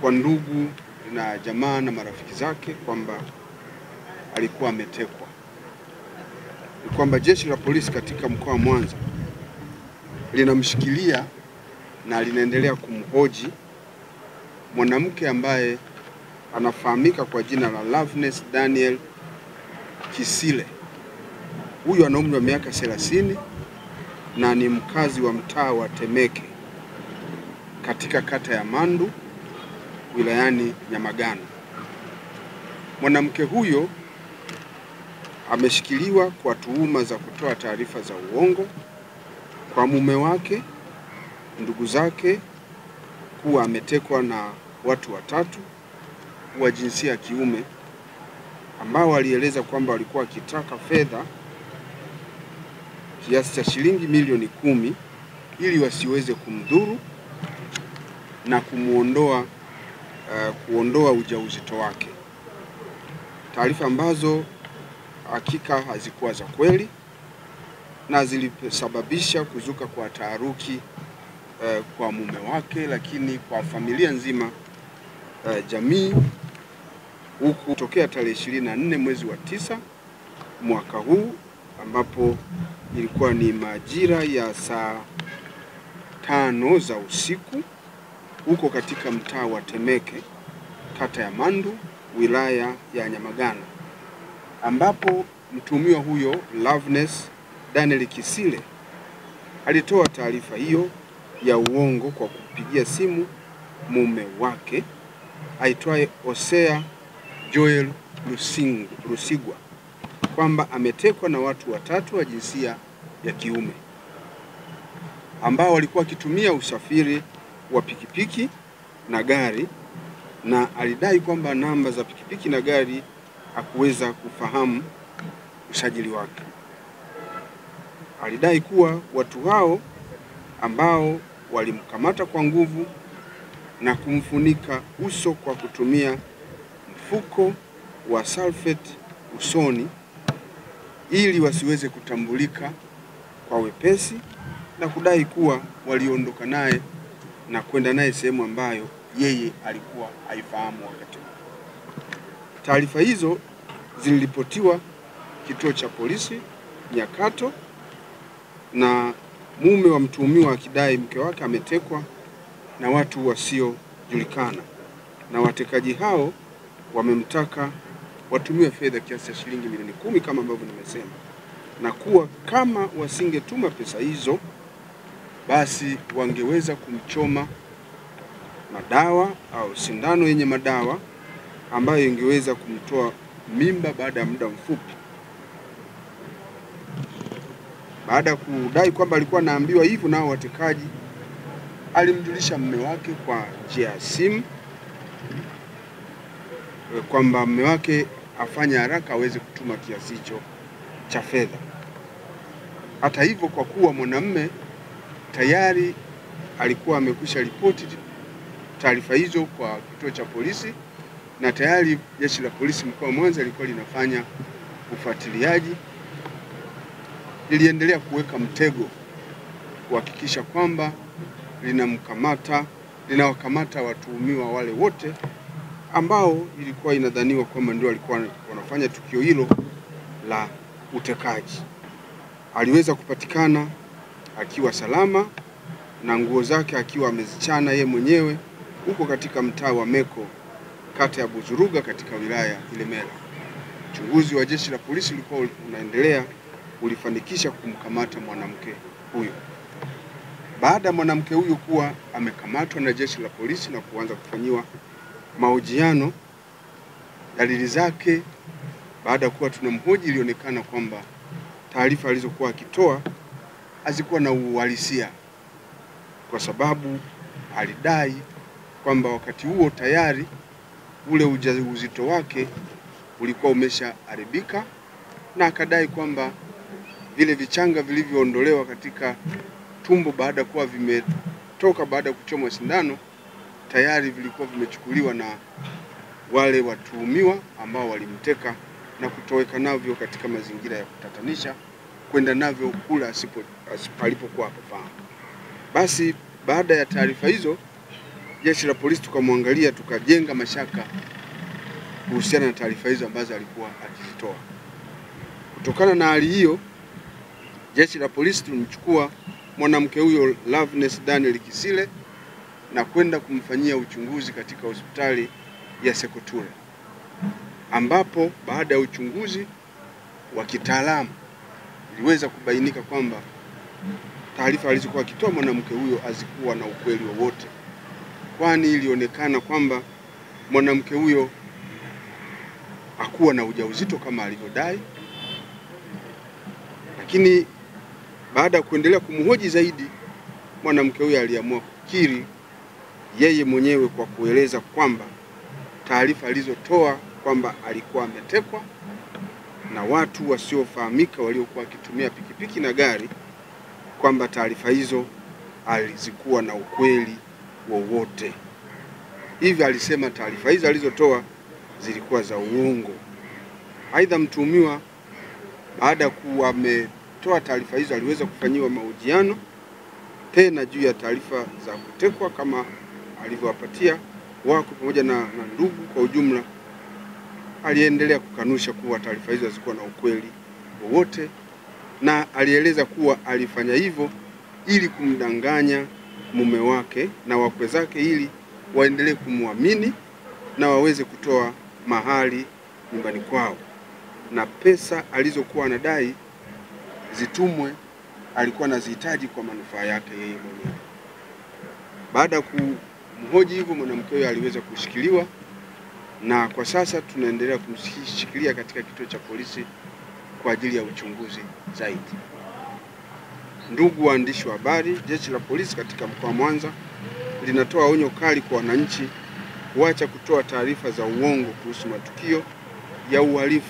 kwa ndugu na jamaa na marafiki zake kwamba alikuwa ametekwa. Ni kwamba jeshi la polisi katika mkoa wa Mwanza linamshikilia na linaendelea kumhoji mwanamke ambaye anafahamika kwa jina la Loveness Daniel Kisile. Huyu ana umri wa miaka 30 na ni mkazi wa mtaa wa Temeke katika kata ya Mandu wilayani Nyamagana. Mwanamke huyo ameshikiliwa kwa tuhuma za kutoa taarifa za uongo kwa mume wake, ndugu zake, kuwa ametekwa na watu watatu wa jinsia ya kiume ambao walieleza kwamba walikuwa wakitaka fedha kiasi cha shilingi milioni 10 ili wasiweze kumdhuru na kuondoa ujauzito wake. Taarifa ambazo hakika hazikuwa za kweli na zilisababisha kuzuka kwa taharuki kwa mume wake, lakini kwa familia nzima, jamii, huku tokea tarehe 24 mwezi wa 9 mwaka huu, ambapo ilikuwa ni majira ya saa 5 za usiku huko katika mtaa wa Temeke kata ya Mandu wilaya ya Nyamagana, ambapo mtuhumiwa huyo Loveness Daniel Kisile alitoa taarifa hiyo ya uongo kwa kupigia simu mume wake aitwaye Hosea Joel Lusigwa kwamba ametekwa na watu watatu wa jinsia ya kiume ambao walikuwa wakitumia usafiri wa pikipiki na gari, na alidai kwamba namba za pikipiki na gari hakuweza kufahamu usajili wake. Alidai kuwa watu hao ambao walimkamata kwa nguvu na kumfunika uso kwa kutumia mfuko wa sulfate usoni ili wasiweze kutambulika kwa wepesi, na kudai kuwa waliondoka naye na kwenda naye sehemu ambayo yeye alikuwa haifahamu wakati huo. Taarifa hizo ziliripotiwa kituo cha polisi Nyakato, na mume wa mtuhumiwa akidai mke wake ametekwa na watu wasiojulikana, na watekaji hao wamemtaka watumie fedha kiasi cha shilingi milioni 10 kama ambavyo nimesema, na kuwa kama wasingetuma pesa hizo basi wangeweza kumchoma madawa au sindano yenye madawa ambayo ingeweza kumtoa mimba baada ya muda mfupi. Baada ya kudai kwamba alikuwa anaambiwa hivyo nao watekaji, alimjulisha mume wake kwa njia ya simu kwamba mume wake afanye haraka aweze kutuma kiasi hicho cha fedha. Hata hivyo, kwa kuwa mwanamume tayari alikuwa amekwisha ripoti taarifa hizo kwa kituo cha polisi, na tayari jeshi la polisi mkoa wa Mwanza lilikuwa linafanya ufuatiliaji, liliendelea kuweka mtego kuhakikisha kwamba linawakamata watuhumiwa wale wote ambao ilikuwa inadhaniwa kwamba ndio walikuwa wanafanya tukio hilo la utekaji. Aliweza kupatikana akiwa salama na nguo zake akiwa amezichana yeye mwenyewe huko katika mtaa wa Meko kata ya Buzuruga katika wilaya ya Ilemela. Uchunguzi wa jeshi la polisi ulikuwa unaendelea, ulifanikisha kumkamata mwanamke huyo. Baada ya mwanamke huyo kuwa amekamatwa na jeshi la polisi na kuanza kufanyiwa mahojiano, dalili zake baada ya kuwa tunamhoji ilionekana kwamba taarifa alizokuwa akitoa hazikuwa na uhalisia, kwa sababu alidai kwamba wakati huo tayari ule ujauzito wake ulikuwa umeshaharibika, na akadai kwamba vile vichanga vilivyoondolewa katika tumbo baada ya kuwa vimetoka baada ya kuchomwa sindano tayari vilikuwa vimechukuliwa na wale watuhumiwa ambao walimteka na kutoweka navyo katika mazingira ya kutatanisha, kwenda navyo kula alipokuwa hapafahamu. Basi baada ya taarifa hizo, jeshi la polisi tukamwangalia, tukajenga mashaka kuhusiana na taarifa hizo ambazo alikuwa akizitoa. Kutokana na hali hiyo, jeshi la polisi tulimchukua mwanamke huyo Loveness Daniel Kisile na kwenda kumfanyia uchunguzi katika hospitali ya Sekoture, ambapo baada ya uchunguzi wa kitaalamu iliweza kubainika kwamba taarifa alizokuwa akitoa mwanamke huyo hazikuwa na ukweli wowote, kwani ilionekana kwamba mwanamke huyo hakuwa na ujauzito kama alivyodai. Lakini baada ya kuendelea kumhoji zaidi, mwanamke huyo aliamua kukiri yeye mwenyewe kwa kueleza kwamba taarifa alizotoa kwamba alikuwa ametekwa na watu wasiofahamika waliokuwa wakitumia pikipiki na gari, kwamba taarifa hizo alizikuwa na ukweli wowote. Hivi alisema taarifa hizo alizotoa zilikuwa za uongo. Aidha, mtuhumiwa baada ya kuwa ametoa taarifa hizo aliweza kufanyiwa mahojiano tena juu ya taarifa za kutekwa kama alivyowapatia wako pamoja na ndugu kwa ujumla. Aliendelea kukanusha kuwa taarifa hizo hazikuwa na ukweli wowote, na alieleza kuwa alifanya hivyo ili kumdanganya mume wake na wakwe zake ili waendelee kumwamini na waweze kutoa mahali nyumbani kwao, na pesa alizokuwa anadai zitumwe alikuwa anazihitaji kwa manufaa yake yeye mwenyewe. Baada ya kumhoji hivyo, mwanamke huyo aliweza kushikiliwa na kwa sasa tunaendelea kumshikilia katika kituo cha polisi kwa ajili ya uchunguzi zaidi. Ndugu waandishi wa habari, jeshi la polisi katika mkoa wa Mwanza linatoa onyo kali kwa wananchi kuacha kutoa taarifa za uongo kuhusu matukio ya uhalifu